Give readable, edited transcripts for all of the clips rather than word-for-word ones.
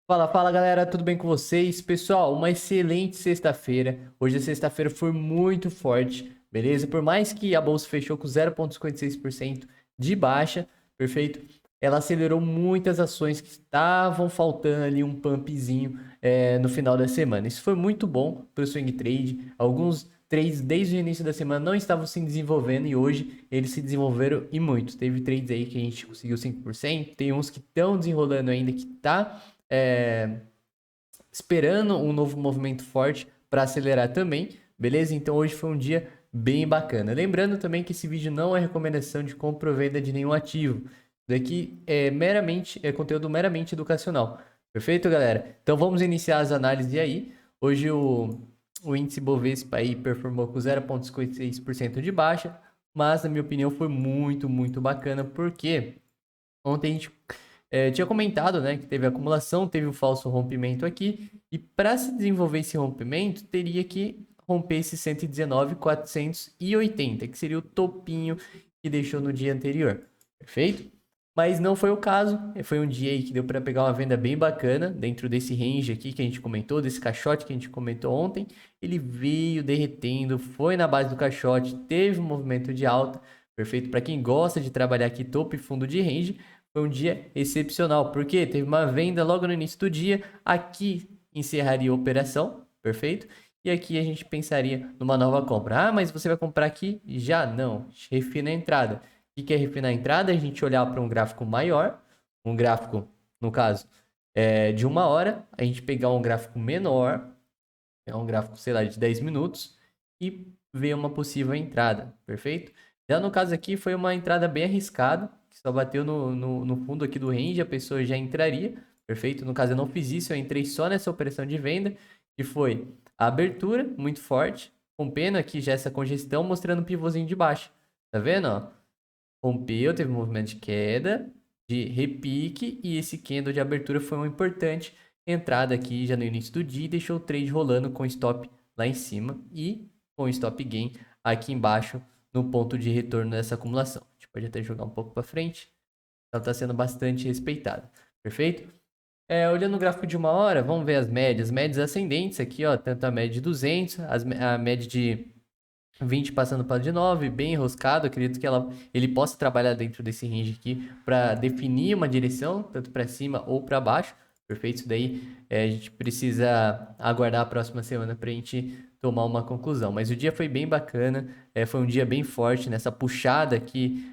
Fala galera, tudo bem com vocês? Pessoal, uma excelente sexta-feira. Hoje a sexta-feira foi muito forte, beleza? Por mais que a bolsa fechou com 0,56% de baixa, perfeito? Ela acelerou muitas ações que estavam faltando ali um pumpzinho no final da semana. Isso foi muito bom para o swing trade. Alguns trades desde o início da semana não estavam se desenvolvendo e hoje eles se desenvolveram e muito. Teve trades aí que a gente conseguiu 5%, tem uns que estão desenrolando ainda que tá é, esperando um novo movimento forte para acelerar também, beleza? Então hoje foi um dia bem bacana. Lembrando também que esse vídeo não é recomendação de compra ou venda de nenhum ativo. Isso daqui é conteúdo meramente educacional. Perfeito, galera? Então vamos iniciar as análises aí. Hoje o índice Bovespa aí performou com 0,56% de baixa, mas na minha opinião foi muito bacana, porque ontem a gente tinha comentado, né, que teve acumulação, teve um falso rompimento aqui, e para se desenvolver esse rompimento, teria que romper esse 119,480, que seria o topinho que deixou no dia anterior, perfeito? Mas não foi o caso, foi um dia aí que deu para pegar uma venda bem bacana, dentro desse range aqui que a gente comentou, desse caixote que a gente comentou ontem, ele veio derretendo, foi na base do caixote, teve um movimento de alta, perfeito? Para quem gosta de trabalhar aqui topo e fundo de range, foi um dia excepcional, porque teve uma venda logo no início do dia, aqui encerraria a operação, perfeito? E aqui a gente pensaria numa nova compra. Ah, mas você vai comprar aqui? Já não, refina a entrada. O que é refinar a entrada? A gente olhar para um gráfico maior, um gráfico, no caso, de uma hora, a gente pegar um gráfico menor, é um gráfico, sei lá, de 10 minutos, e ver uma possível entrada, perfeito? Já no caso aqui foi uma entrada bem arriscada, que só bateu no fundo aqui do range, a pessoa já entraria, perfeito? No caso eu não fiz isso, eu entrei só nessa operação de venda, que foi a abertura, muito forte, rompendo aqui já essa congestão, mostrando o pivôzinho de baixo, tá vendo, ó? Rompeu, teve um movimento de queda, de repique, e esse candle de abertura foi uma importante entrada aqui já no início do dia e deixou o trade rolando com stop lá em cima e com stop gain aqui embaixo no ponto de retorno dessa acumulação. A gente pode até jogar um pouco para frente, ela está sendo bastante respeitada, perfeito? Olhando o gráfico de uma hora, vamos ver as médias ascendentes aqui, ó, tanto a média de 200, a média de 20 passando para de 9, bem enroscado. Acredito que ele possa trabalhar dentro desse range aqui para definir uma direção, tanto para cima ou para baixo. Perfeito? Isso daí a gente precisa aguardar a próxima semana para a gente tomar uma conclusão. Mas o dia foi bem bacana, foi um dia bem forte nessa puxada aqui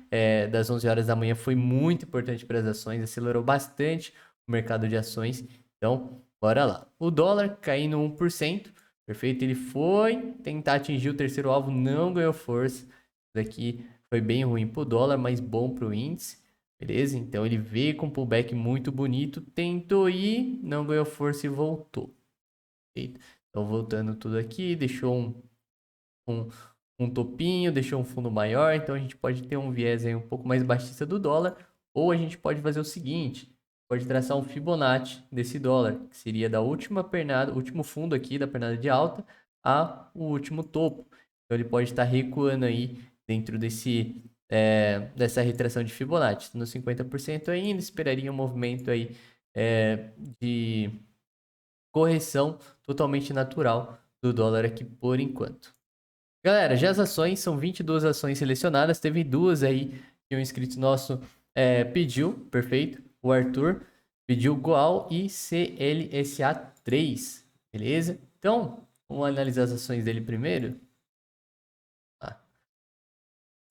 das 11 horas da manhã. Foi muito importante para as ações, acelerou bastante o mercado de ações. Então, bora lá. O dólar caindo 1%. Perfeito, ele foi tentar atingir o terceiro alvo, não ganhou força. Isso daqui foi bem ruim pro dólar, mas bom pro índice. Beleza? Então ele veio com um pullback muito bonito, tentou ir, não ganhou força e voltou. Perfeito? Então voltando tudo aqui, deixou um, um topinho, deixou um fundo maior, então a gente pode ter um viés aí um pouco mais baixista do dólar, ou a gente pode fazer o seguinte, pode traçar um Fibonacci desse dólar, que seria da última pernada, último fundo aqui da pernada de alta, a o último topo. Então ele pode estar recuando aí dentro dessa retração de Fibonacci. No 50% ainda, esperaria um movimento aí de correção totalmente natural do dólar aqui por enquanto. Galera, já as ações, são 22 ações selecionadas, teve duas aí que um inscrito nosso pediu, perfeito, o Arthur pediu Goal e CLSA3, beleza? Então, vamos analisar as ações dele primeiro. Ah,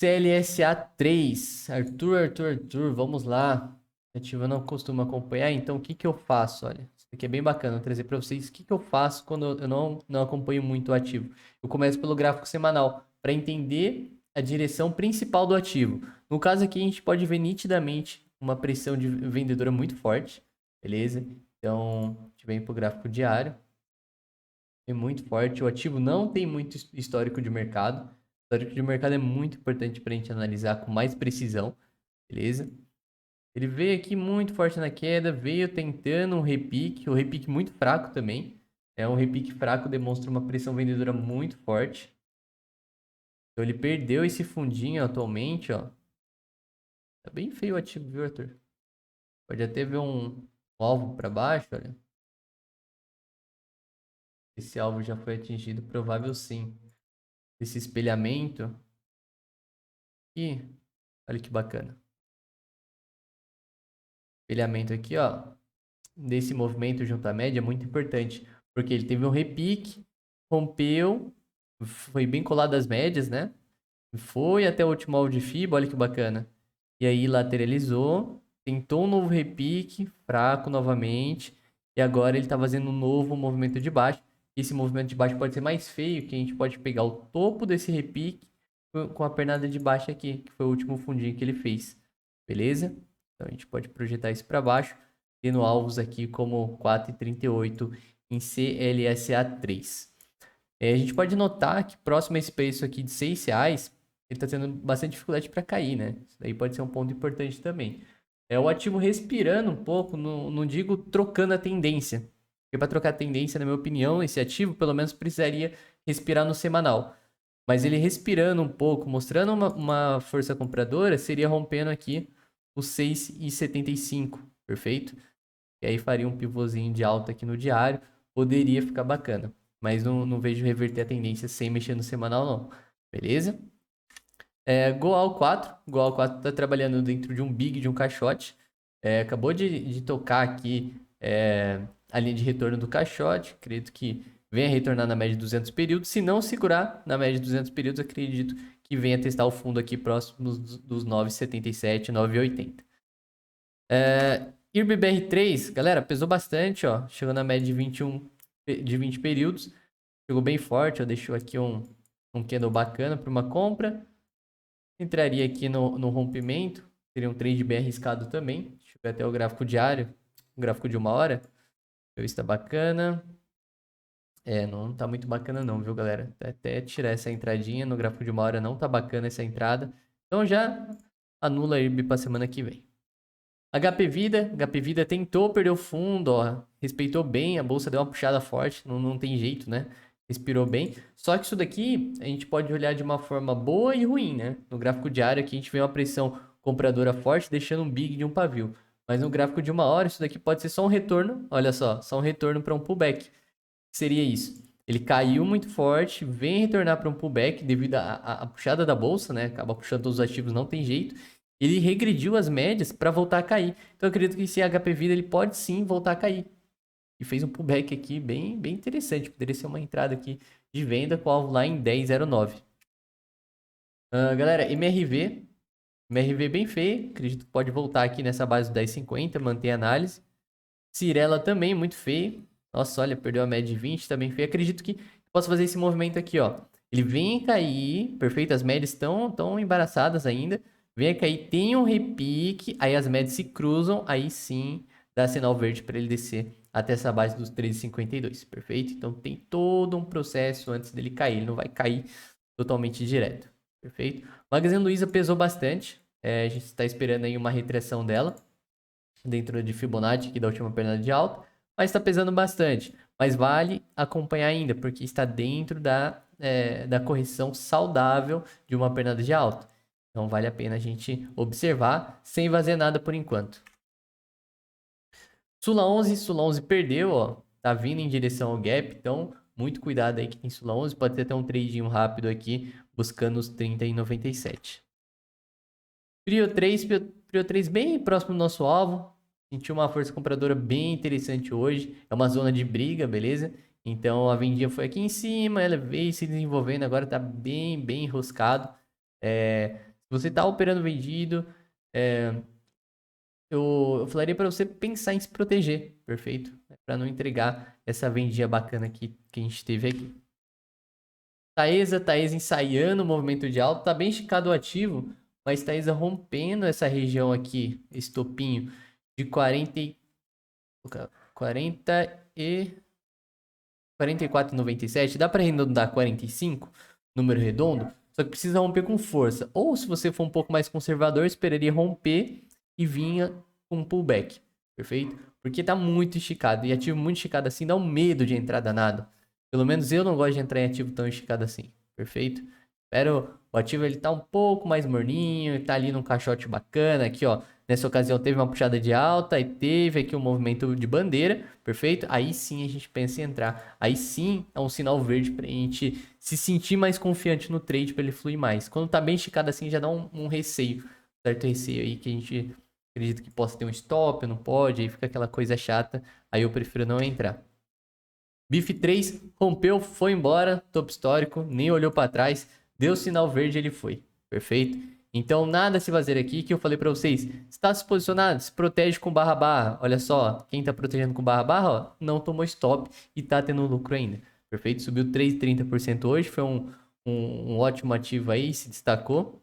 CLSA3, Arthur, vamos lá. Ativa não costumo acompanhar, então o que que eu faço? Olha, isso aqui é bem bacana, vou trazer para vocês o que que eu faço quando eu não acompanho muito o ativo. Eu começo pelo gráfico semanal para entender a direção principal do ativo. No caso aqui, a gente pode ver nitidamente uma pressão de vendedora muito forte, beleza? Então, a gente vem para o gráfico diário, é muito forte. O ativo não tem muito histórico de mercado. O histórico de mercado é muito importante para a gente analisar com mais precisão, beleza? Ele veio aqui muito forte na queda, veio tentando um repique, o repique muito fraco também. É um repique fraco, demonstra uma pressão vendedora muito forte. Então ele perdeu esse fundinho atualmente, ó. Tá bem feio o ativo, viu, Arthur? Pode até ver um alvo para baixo, olha. Esse alvo já foi atingido, provável sim. Esse espelhamento. E olha que bacana. Espelhamento aqui, ó. Desse movimento junto à média é muito importante. Porque ele teve um repique, rompeu, foi bem colado às médias, né? Foi até o último alvo de FIBA, olha que bacana. E aí lateralizou, tentou um novo repique, fraco novamente. E agora ele está fazendo um novo movimento de baixo. Esse movimento de baixo pode ser mais feio, que a gente pode pegar o topo desse repique com a pernada de baixo aqui, que foi o último fundinho que ele fez. Beleza? Então a gente pode projetar isso para baixo, tendo alvos aqui como 4,38 em CLSA3. A gente pode notar que próximo a esse preço aqui de R$ 6, ele está tendo bastante dificuldade para cair, né? Isso daí pode ser um ponto importante também. É o ativo respirando um pouco, não digo trocando a tendência. Porque para trocar a tendência, na minha opinião, esse ativo pelo menos precisaria respirar no semanal. Mas ele respirando um pouco, mostrando uma força compradora, seria rompendo aqui os 6,75, perfeito? E aí faria um pivôzinho de alta aqui no diário, poderia ficar bacana. Mas não vejo reverter a tendência sem mexer no semanal, não. Beleza? Goal 4. Goal 4 está trabalhando dentro de um big, de um caixote. Acabou de tocar aqui a linha de retorno do caixote. Acredito que venha retornar na média de 200 períodos. Se não segurar na média de 200 períodos, acredito que venha testar o fundo aqui próximo dos 9,77, 9,80. IRB-BR3, galera, pesou bastante, ó. Chegou na média de 20 períodos. Chegou bem forte, ó. Deixou aqui um candle bacana para uma compra. Entraria aqui no rompimento. Seria um trade bem arriscado também. Deixa eu ver até o gráfico diário. O gráfico de 1 hora. Ver se tá bacana. Não tá muito bacana não, viu, galera? Até tirar essa entradinha no gráfico de 1 hora não tá bacana essa entrada. Então já anula a IRB pra semana que vem. HP Vida tentou perder o fundo, ó, respeitou bem, a bolsa deu uma puxada forte, não tem jeito, né? Respirou bem. Só que isso daqui a gente pode olhar de uma forma boa e ruim, né? No gráfico diário aqui a gente vê uma pressão compradora forte, deixando um big de um pavio. Mas no gráfico de 1 hora isso daqui pode ser só um retorno, olha só um retorno para um pullback. Que seria isso? Ele caiu muito forte, vem retornar para um pullback devido à puxada da bolsa, né? Acaba puxando todos os ativos, não tem jeito. Ele regrediu as médias para voltar a cair. Então eu acredito que esse HP Vida ele pode sim voltar a cair. E fez um pullback aqui bem interessante. Poderia ser uma entrada aqui de venda com alvo lá em 10,09. Galera, MRV bem feio. Acredito que pode voltar aqui nessa base do 10,50, manter a análise. Cirela também muito feio. Nossa, olha, perdeu a média de 20, tá bem feio. Acredito que posso fazer esse movimento aqui, ó. Ele vem cair, perfeito, as médias estão embaraçadas ainda. Vem cair, tem um repique, aí as médias se cruzam, aí sim dá sinal verde para ele descer até essa base dos 13,52, perfeito? Então tem todo um processo antes dele cair, ele não vai cair totalmente direto, perfeito? Magazine Luiza pesou bastante, a gente está esperando aí uma retração dela dentro de Fibonacci aqui da última pernada de alta, mas está pesando bastante. Mas vale acompanhar ainda, porque está dentro da correção saudável de uma pernada de alta. Então vale a pena a gente observar sem fazer nada por enquanto. Sula 11 perdeu, ó. Tá vindo em direção ao gap, então muito cuidado aí que tem Sula 11. Pode ter até um tradinho rápido aqui, buscando os 30,97. Prio 3 bem próximo do nosso alvo. Sentiu uma força compradora bem interessante hoje. É uma zona de briga, beleza? Então a vendinha foi aqui em cima, ela veio se desenvolvendo, agora tá bem enroscado. Se você tá operando vendido, eu falaria para você pensar em se proteger, perfeito? Para não entregar essa vendinha bacana que a gente teve aqui. Taesa ensaiando o movimento de alta, tá bem esticado o ativo, mas Taesa rompendo essa região aqui, esse topinho de 44,97, dá para arredondar 45, número redondo, só que precisa romper com força. Ou se você for um pouco mais conservador, esperaria romper e vinha com um pullback, perfeito? Porque tá muito esticado, e ativo muito esticado assim dá um medo de entrar danado. Pelo menos eu não gosto de entrar em ativo tão esticado assim, perfeito? Espero O ativo ele tá um pouco mais morninho, tá ali num caixote bacana aqui, ó. Nessa ocasião teve uma puxada de alta e teve aqui um movimento de bandeira, perfeito? Aí sim a gente pensa em entrar. Aí sim é um sinal verde pra gente se sentir mais confiante no trade para ele fluir mais. Quando tá bem esticado assim já dá um receio, certo receio aí que a gente acredita que possa ter um stop, não pode, aí fica aquela coisa chata, aí eu prefiro não entrar. BIF 3 rompeu, foi embora, topo histórico, nem olhou para trás, deu sinal verde, ele foi. Perfeito? Então nada a se fazer aqui que eu falei para vocês. Está se posicionado, se protege com barra barra. Olha só, quem está protegendo com barra barra, ó, não tomou stop e está tendo lucro ainda. Perfeito? Subiu 3,30% hoje, foi um ótimo ativo aí, se destacou.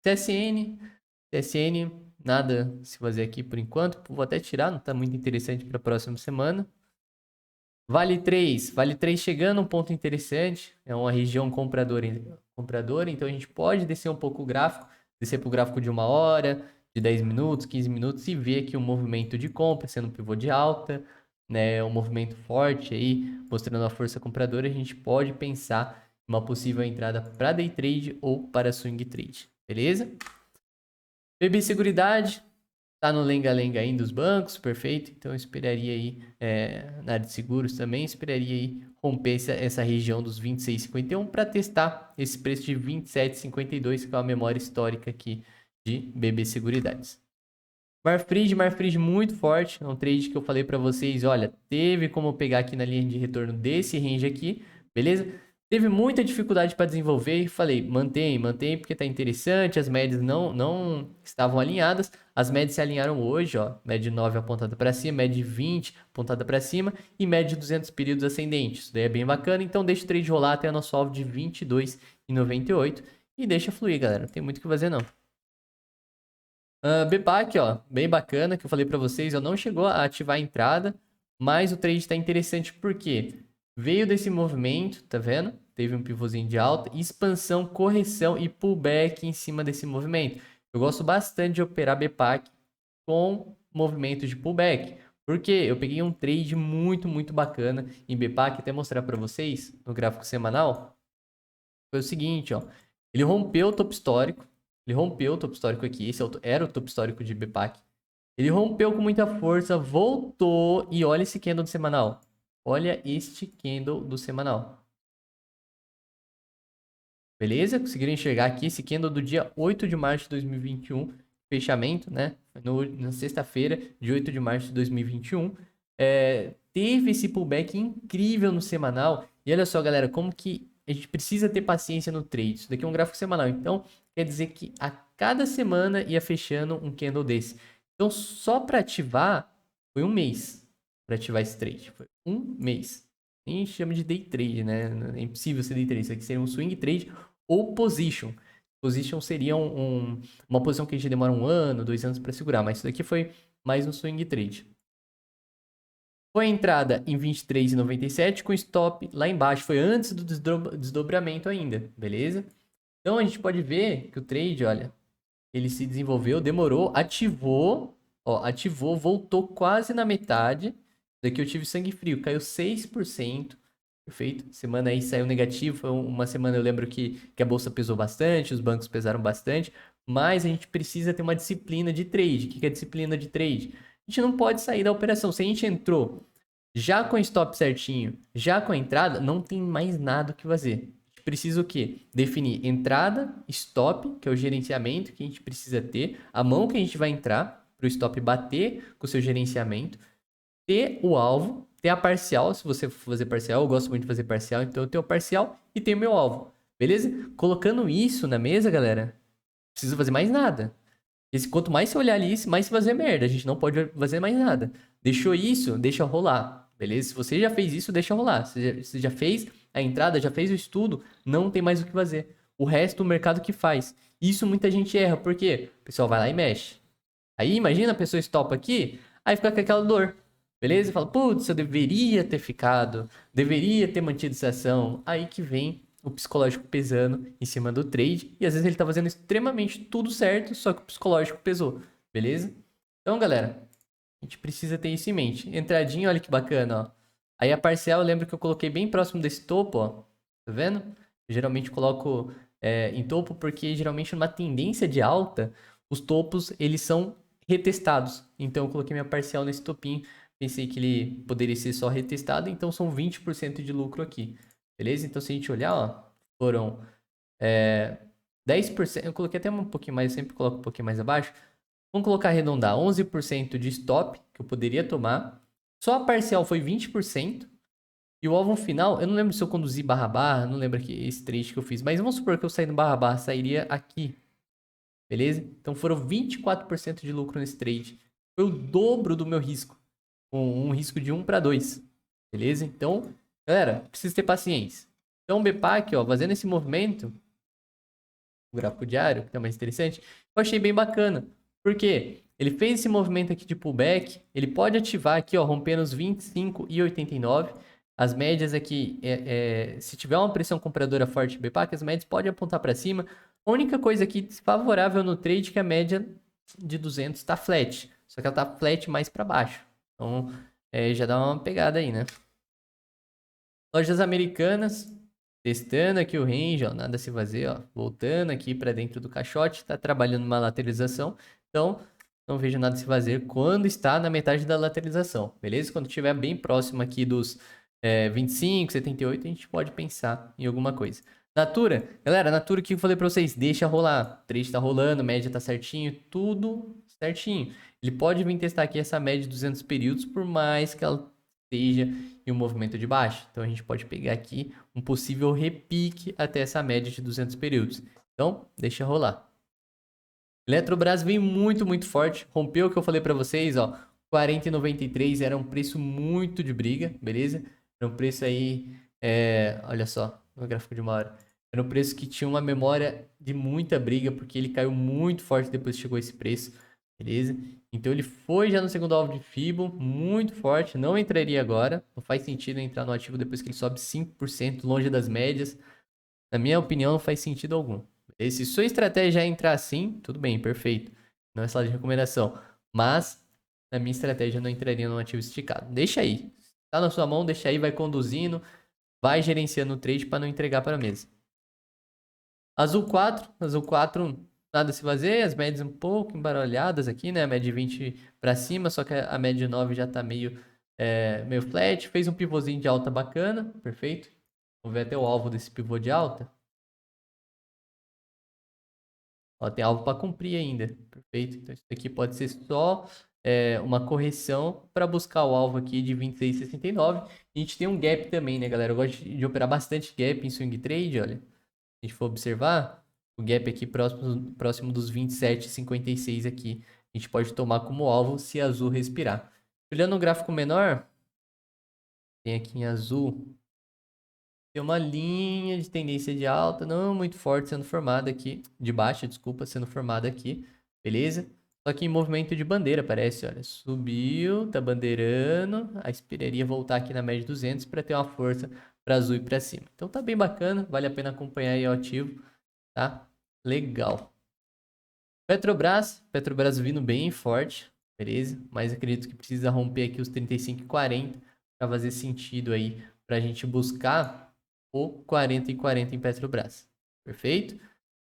CSN, nada a se fazer aqui por enquanto. Vou até tirar, não está muito interessante para a próxima semana. Vale 3 chegando, um ponto interessante, é uma região compradora, então a gente pode descer um pouco o gráfico, descer para o gráfico de 1 hora, de 10 minutos, 15 minutos e ver aqui um movimento de compra, sendo um pivô de alta, né, um movimento forte aí, mostrando a força compradora, a gente pode pensar em uma possível entrada para day trade ou para swing trade, beleza? BB Seguridade, tá no lenga-lenga aí dos bancos, perfeito. Então eu esperaria aí, na área de seguros também, esperaria aí romper essa região dos 26,51 para testar esse preço de 27,52, que é uma memória histórica aqui de BB Seguridades. Marfrig muito forte, é um trade que eu falei para vocês, olha, teve como pegar aqui na linha de retorno desse range aqui, beleza? Teve muita dificuldade para desenvolver e falei, mantém porque tá interessante, as médias não estavam alinhadas, as médias se alinharam hoje, ó, média de 9 apontada para cima, média de 20 apontada para cima e média de 200 períodos ascendentes, isso daí é bem bacana, então deixa o trade rolar até o nosso alvo de 22,98 e deixa fluir, galera, não tem muito o que fazer não. BPAC, ó, bem bacana, que eu falei para vocês, eu não chegou a ativar a entrada, mas o trade está interessante porque veio desse movimento, tá vendo? Teve um pivôzinho de alta, expansão, correção e pullback em cima desse movimento. Eu gosto bastante de operar BPAC com movimento de pullback, porque eu peguei um trade muito bacana em BPAC, até mostrar para vocês no gráfico semanal. Foi o seguinte, ó, ele rompeu o topo histórico, ele rompeu o topo histórico aqui, esse era o topo histórico de BPAC. Ele rompeu com muita força, voltou e olha esse candle do semanal. Olha este candle do semanal. Beleza? Conseguiram enxergar aqui esse candle do dia 8 de março de 2021, fechamento, né? Na sexta-feira de 8 de março de 2021. Teve esse pullback incrível no semanal. E olha só, galera, como que a gente precisa ter paciência no trade. Isso daqui é um gráfico semanal. Então, quer dizer que a cada semana ia fechando um candle desse. Então, só para ativar, foi um mês para ativar esse trade. Foi um mês. Nem chama de day trade, né? É impossível ser day trade. Isso aqui seria um swing trade ou position. Position seria uma posição que a gente demora 1 ano, 2 anos para segurar. Mas isso daqui foi mais um swing trade. Foi a entrada em 23,97 com stop lá embaixo. Foi antes do desdobramento ainda, beleza? Então a gente pode ver que o trade, olha, ele se desenvolveu, demorou, ativou, ó, ativou, voltou quase na metade. Daqui eu tive sangue frio, caiu 6%. Perfeito? Semana aí saiu negativo. Foi uma semana, eu lembro que a bolsa pesou bastante, os bancos pesaram bastante. Mas a gente precisa ter uma disciplina de trade. O que é disciplina de trade? A gente não pode sair da operação. Se a gente entrou já com o stop certinho, já com a entrada, não tem mais nada o que fazer. A gente precisa o quê? Definir entrada, stop, que é o gerenciamento que a gente precisa ter, a mão que a gente vai entrar para o stop bater com o seu gerenciamento, ter o alvo, ter a parcial, se você for fazer parcial, eu gosto muito de fazer parcial, então eu tenho o parcial e tenho o meu alvo, beleza? Colocando isso na mesa, galera, não precisa fazer mais nada. Quanto mais você olhar ali, mais você vai fazer merda. A gente não pode fazer mais nada. Deixou isso, deixa rolar. Beleza? Se você já fez isso, deixa rolar. Você já fez a entrada, já fez o estudo, não tem mais o que fazer. O resto, o mercado que faz. Isso muita gente erra. Por quê? O pessoal vai lá e mexe. Aí, imagina a pessoa stop aqui, aí fica com aquela dor. Beleza? Fala, putz, eu deveria ter ficado. Deveria ter mantido essa ação. Aí que vem o psicológico pesando em cima do trade. E às vezes ele tá fazendo extremamente tudo certo, só que o psicológico pesou. Beleza? Então, galera, a gente precisa ter isso em mente. Entradinha, olha que bacana, ó. Aí a parcial, eu lembro que eu coloquei bem próximo desse topo, ó. Tá vendo? Eu geralmente coloco em topo, porque geralmente numa tendência de alta, os topos eles são retestados. Então eu coloquei minha parcial nesse topinho, pensei que ele poderia ser só retestado, então são 20% de lucro aqui, beleza? Então se a gente olhar, ó, foram 10%, eu coloquei até um pouquinho mais, eu sempre coloco um pouquinho mais abaixo. Vamos colocar arredondar, 11% de stop que eu poderia tomar. Só a parcial foi 20%. E o alvo final, eu não lembro se eu conduzi barra, não lembro aqui esse trade que eu fiz. Mas vamos supor que eu saí no barra, sairia aqui. Beleza? Então foram 24% de lucro nesse trade. Foi o dobro do meu risco. Com um risco de 1 para 2. Beleza? Então, galera, precisa ter paciência. Então o BPAC, ó, fazendo esse movimento, o gráfico diário, que é mais interessante, eu achei bem bacana. Por quê? Ele fez esse movimento aqui de pullback, ele pode ativar aqui, ó, rompendo os 25,89. As médias aqui, se tiver uma pressão compradora forte BPAC, as médias podem apontar para cima. A única coisa aqui desfavorável no trade é que a média de 200 está flat, só que ela está flat mais para baixo. Então, já dá uma pegada aí, né? Lojas americanas, testando aqui o range, ó, nada a se fazer, ó, voltando aqui para dentro do caixote, está trabalhando uma lateralização, então não vejo nada a se fazer quando está na metade da lateralização, beleza? Quando estiver bem próximo aqui dos 25, 78, a gente pode pensar em alguma coisa. Natura, galera, Natura, o que eu falei para vocês? Deixa rolar, o trade tá rolando, média tá certinho, tudo certinho. Ele pode vir testar aqui essa média de 200 períodos, por mais que ela esteja em um movimento de baixa. Então a gente pode pegar aqui um possível repique até essa média de 200 períodos. Então, deixa rolar. Eletrobras vem muito forte, rompeu o que eu falei para vocês, ó, 40,93 era um preço muito de briga, beleza? Era um preço aí, olha só, no gráfico de uma hora. Era um preço que tinha uma memória de muita briga, porque ele caiu muito forte depois que chegou esse preço, beleza? Então ele foi já no segundo alvo de Fibo, muito forte, não entraria agora, não faz sentido entrar no ativo depois que ele sobe 5% longe das médias. Na minha opinião, não faz sentido algum. Se sua estratégia é entrar assim, tudo bem, perfeito. Não é sala de recomendação. Mas, na minha estratégia, eu não entraria no ativo esticado. Deixa aí. Tá na sua mão, deixa aí, vai conduzindo, vai gerenciando o trade para não entregar para a mesa. Azul 4, nada a se fazer, as médias um pouco embaralhadas aqui, né? A média de 20 para cima, só que a média de 9 já tá meio flat. Fez um pivôzinho de alta bacana, perfeito. Vamos ver até o alvo desse pivô de alta. Ó, tem alvo para cumprir ainda, perfeito. Então isso aqui pode ser só uma correção para buscar o alvo aqui de 26,69. A gente tem um gap também, né, galera? Eu gosto de operar bastante gap em swing trade, olha. Se a gente for observar, o gap aqui próximo dos 27,56 aqui. A gente pode tomar como alvo se azul respirar. Olhando no gráfico menor, tem aqui em azul, tem uma linha de tendência de alta, não muito forte sendo formada aqui, de baixa, desculpa, sendo formada aqui, beleza? Só que em movimento de bandeira, parece, olha, subiu, tá bandeirando, aí esperaria voltar aqui na média de 200 para ter uma força para azul e para cima. Então tá bem bacana, vale a pena acompanhar aí o ativo, tá? Legal. Petrobras vindo bem forte, beleza? Mas acredito que precisa romper aqui os 35,40 para fazer sentido aí para a gente buscar o 40,40 em Petrobras. Perfeito?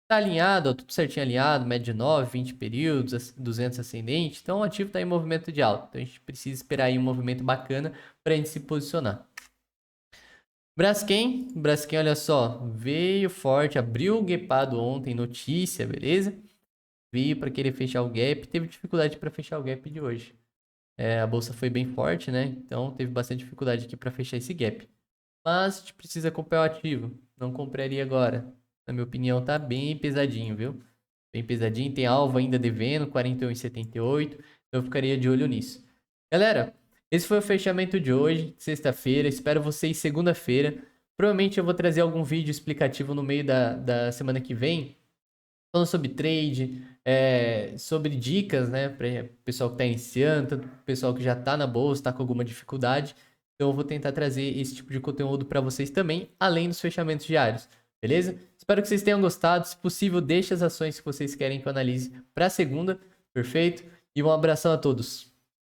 Tá alinhado, ó, tudo certinho alinhado, média de 9, 20 períodos, 200 ascendente. Então o ativo está em movimento de alta. Então a gente precisa esperar aí um movimento bacana para a gente se posicionar. Braskem, olha só, veio forte, abriu o gapado ontem, notícia, beleza? Veio para querer fechar o gap, teve dificuldade para fechar o gap de hoje. A bolsa foi bem forte, né? Então teve bastante dificuldade aqui para fechar esse gap. Mas a gente precisa acompanhar o ativo. Não compraria agora. Na minha opinião, tá bem pesadinho, viu? Bem pesadinho. Tem alvo ainda devendo, 41,78. Então eu ficaria de olho nisso. Galera, esse foi o fechamento de hoje, sexta-feira. Espero vocês segunda-feira. Provavelmente eu vou trazer algum vídeo explicativo no meio da semana que vem. Falando sobre trade, sobre dicas, né? Para o pessoal que está iniciando, tanto o pessoal que já está na bolsa, está com alguma dificuldade. Então eu vou tentar trazer esse tipo de conteúdo para vocês também, além dos fechamentos diários, beleza? Espero que vocês tenham gostado. Se possível, deixe as ações que vocês querem que eu analise para segunda, perfeito? E um abração a todos.